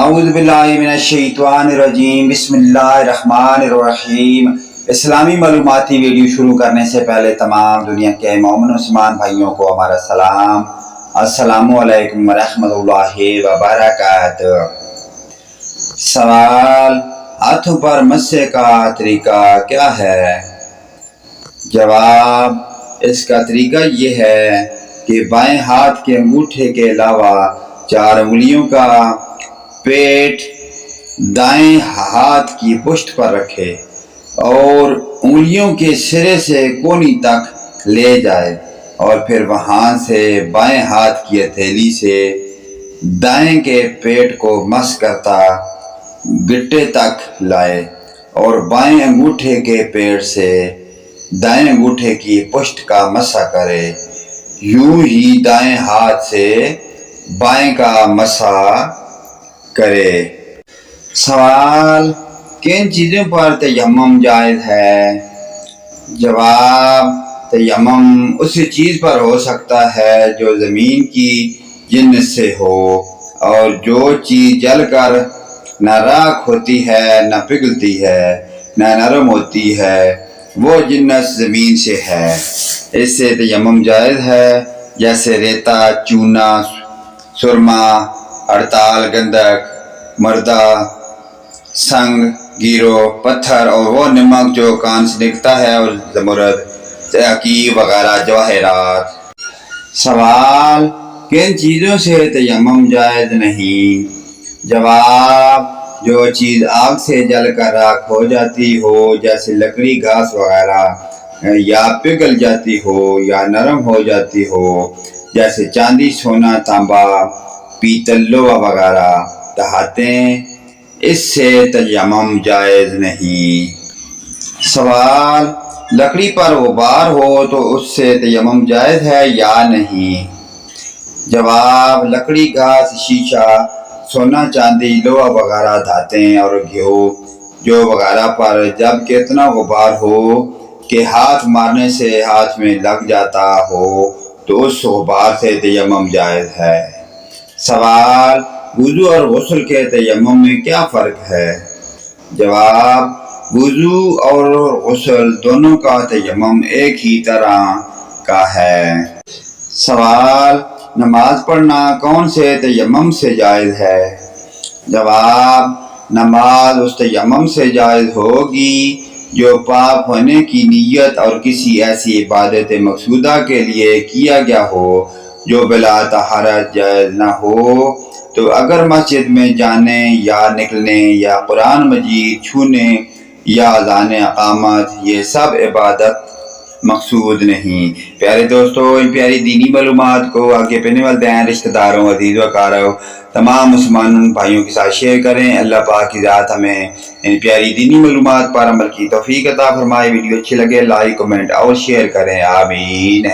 اعوذ باللہ من الشیطان الرجیم بسم اللہ الرحمن الرحیم۔ اسلامی معلوماتی ویڈیو شروع کرنے سے پہلے تمام دنیا کے مومن و مسلمان بھائیوں کو ہمارا سلام، السلام علیکم ورحمۃ اللہ وبرکاتہ۔ سوال: ہاتھوں پر مسح کا طریقہ کیا ہے؟ جواب: اس کا طریقہ یہ ہے کہ بائیں ہاتھ کے انگوٹھے کے علاوہ 4 انگلیوں کا پیٹ دائیں ہاتھ کی پشت پر رکھے اور انگلیوں کے سرے سے کونی تک لے جائے اور پھر وہاں سے بائیں ہاتھ کی ہتھیلی سے دائیں کے پیٹ کو مس کرتا گٹے تک لائے اور بائیں انگوٹھے کے پیٹ سے دائیں انگوٹھے کی پشت کا مسح کرے۔ یوں ہی دائیں ہاتھ سے بائیں کا مسح کرے۔ سوال: کن چیزوں پر تیمم جائز ہے؟ جواب: تیمم اس چیز پر ہو سکتا ہے جو زمین کی جنس سے ہو، اور جو چیز جل کر نہ راکھ ہوتی ہے، نہ پگھلتی ہے، نہ نرم ہوتی ہے، وہ جنس زمین سے ہے، اس سے تیمم جائز ہے، جیسے ریتا، چونا، سرما، ہڑتال، گندھک، مردہ، سنگ، گیرو، پتھر اور وہ نمک جو کان سے نکلتا ہے، اور زمرد، عقیق وغیرہ جواہرات۔ سوال: کن چیزوں سے تیمم جائز نہیں؟ جواب: جو چیز آگ سے جل کر راکھ ہو جاتی ہو، جیسے لکڑی، گھاس وغیرہ، یا پگھل جاتی ہو یا نرم ہو جاتی ہو، جیسے چاندی، سونا، تانبا، پیتل، لوہا وغیرہ، دھاتیں، اس سے تیمم جائز نہیں۔ سوال: لکڑی پر غبار ہو تو اس سے تیمم جائز ہے یا نہیں؟ جواب: لکڑی، گھاس، شیشہ، سونا، چاندی، لوہا وغیرہ، دھاتیں اور گھیو جو وغیرہ پر جب کہ اتنا غبار ہو کہ ہاتھ مارنے سے ہاتھ میں لگ جاتا ہو تو اس غبار سے تیمم جائز ہے۔ سوال: وضو اور غسل کے تیمم میں کیا فرق ہے؟ جواب: وضو اور غسل دونوں کا تیمم ایک ہی طرح کا ہے۔ سوال: نماز پڑھنا کون سے تیمم سے جائز ہے؟ جواب: نماز اس تیمم سے جائز ہوگی جو پاک ہونے کی نیت اور کسی ایسی عبادت مقصودہ کے لیے کیا گیا ہو جو بلا طہارت جائز نہ ہو۔ تو اگر مسجد میں جانے یا نکلنے یا قرآن مجید چھونے یا اذان اقامت، یہ سب عبادت مقصود نہیں۔ پیارے دوستو، ان پیاری دینی معلومات کو آگے پڑھنے والے دین، رشتہ داروں، عزیز وقاروں، تمام مسلمان بھائیوں کے ساتھ شیئر کریں۔ اللہ پاک کی ذات ہمیں ان پیاری دینی معلومات پر عمل کی توفیق عطا فرمائے۔ ویڈیو اچھی لگے لائک، کمنٹ اور شیئر کریں، آمین۔